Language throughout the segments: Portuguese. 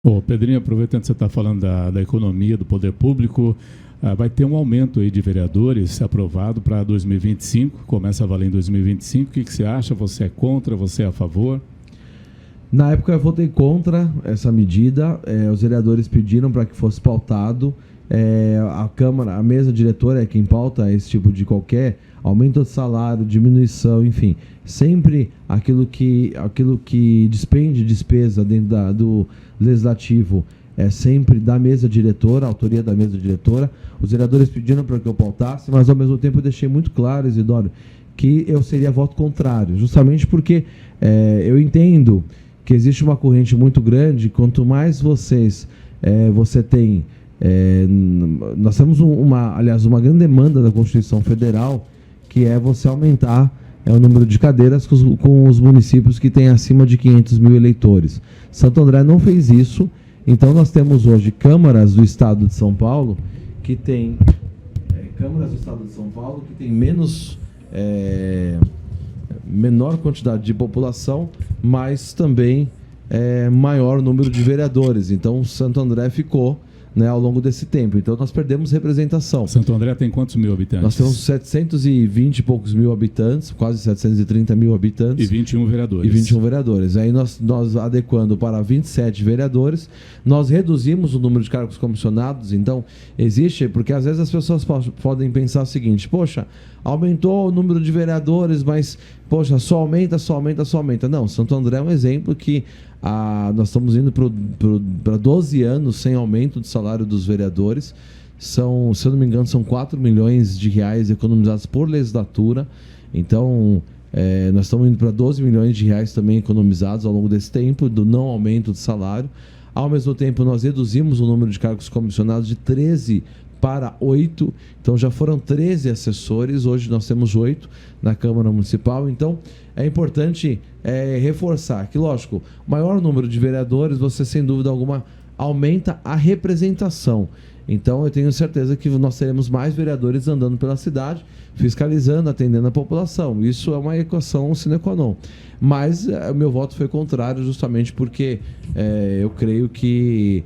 Ô, Pedrinho, aproveitando que você está falando da economia, do poder público, vai ter um aumento aí de vereadores aprovado para 2025, começa a valer em 2025. O que você acha? Você é contra? Você é a favor? Na época eu votei contra essa medida, os vereadores pediram para que fosse pautado, a Câmara, a mesa diretora é quem pauta esse tipo de qualquer aumento de salário, diminuição, enfim, sempre aquilo que despende despesa dentro do legislativo é sempre da mesa diretora, a autoria da mesa diretora. Os vereadores pediram para que eu pautasse, mas ao mesmo tempo eu deixei muito claro, Isidoro, que eu seria voto contrário, justamente porque eu entendo que existe uma corrente muito grande. Quanto mais você tem... nós temos uma grande demanda da Constituição Federal, que é você aumentar o número de cadeiras com os municípios que têm acima de 500 mil eleitores. Santo André não fez isso, então nós temos hoje câmaras do Estado de São Paulo que tem menor quantidade de população, mas também maior número de vereadores. Então, Santo André ficou, ao longo desse tempo. Então, nós perdemos representação. Santo André tem quantos mil habitantes? Nós temos 720 e poucos mil habitantes, quase 730 mil habitantes. E 21 vereadores. Aí nós adequando para 27 vereadores, nós reduzimos o número de cargos comissionados. Então, existe, porque às vezes as pessoas podem pensar o seguinte: poxa, aumentou o número de vereadores, mas, poxa, só aumenta. Não, Santo André é um exemplo que nós estamos indo para 12 anos sem aumento de salário dos vereadores. Se eu não me engano, são 4 milhões de reais economizados por legislatura. Então, nós estamos indo para 12 milhões de reais também economizados ao longo desse tempo, do não aumento de salário. Ao mesmo tempo, nós reduzimos o número de cargos comissionados de 13 para 8, então já foram 13 assessores, hoje nós temos 8 na Câmara Municipal. Então é importante reforçar que, lógico, maior número de vereadores, você sem dúvida alguma aumenta a representação. Então eu tenho certeza que nós teremos mais vereadores andando pela cidade, fiscalizando, atendendo a população. Isso é uma equação sine qua non. Mas o meu voto foi contrário, justamente porque eu creio que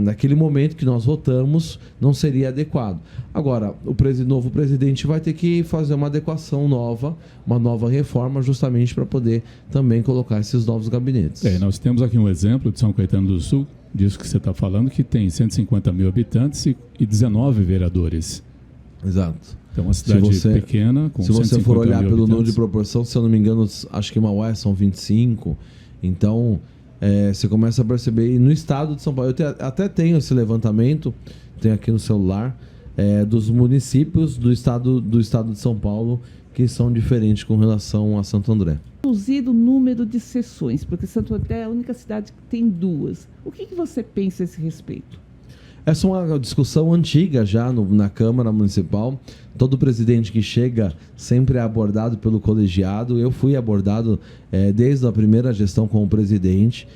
naquele momento que nós votamos, não seria adequado. Agora, o novo presidente vai ter que fazer uma adequação nova, uma nova reforma, justamente para poder também colocar esses novos gabinetes. Nós temos aqui um exemplo de São Caetano do Sul, disso que você está falando, que tem 150 mil habitantes e 19 vereadores. Exato. Então, uma cidade pequena, com 150 mil habitantes. Se você for olhar pelo número de proporção, se eu não me engano, acho que Mauá são 25. Então, você começa a perceber, e no estado de São Paulo, eu até tenho esse levantamento, tenho aqui no celular, dos municípios do estado de São Paulo que são diferentes com relação a Santo André. Reduzido o número de sessões, porque Santo André é a única cidade que tem 2. O que você pensa a esse respeito? Essa é uma discussão antiga já na Câmara Municipal. Todo presidente que chega sempre é abordado pelo colegiado. Eu fui abordado desde a primeira gestão como presidente.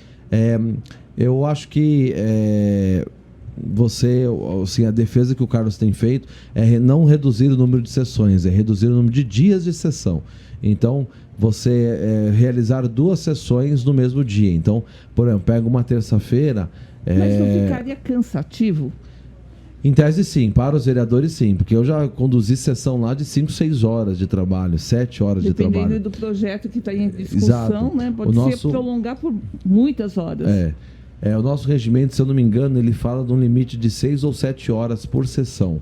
Eu acho que a defesa que o Carlos tem feito é não reduzir o número de sessões, é reduzir o número de dias de sessão. Então, você realizar 2 sessões no mesmo dia. Então, por exemplo, pega uma terça-feira... Mas não ficaria cansativo? Em tese, sim. Para os vereadores, sim. Porque eu já conduzi sessão lá de 5, 6 horas de trabalho, 7 horas de trabalho. Dependendo do projeto que está em discussão, né? Pode ser prolongar por muitas horas. O nosso regimento, se eu não me engano, ele fala de um limite de 6 ou 7 horas por sessão.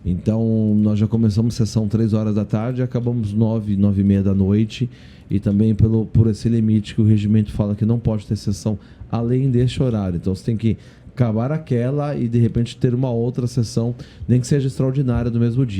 Então, nós já começamos sessão 3 horas da tarde e acabamos 9, 9 e meia da noite. E também por esse limite que o regimento fala que não pode ter sessão além deste horário. Então, você tem que acabar aquela e, de repente, ter uma outra sessão, nem que seja extraordinária, do mesmo dia.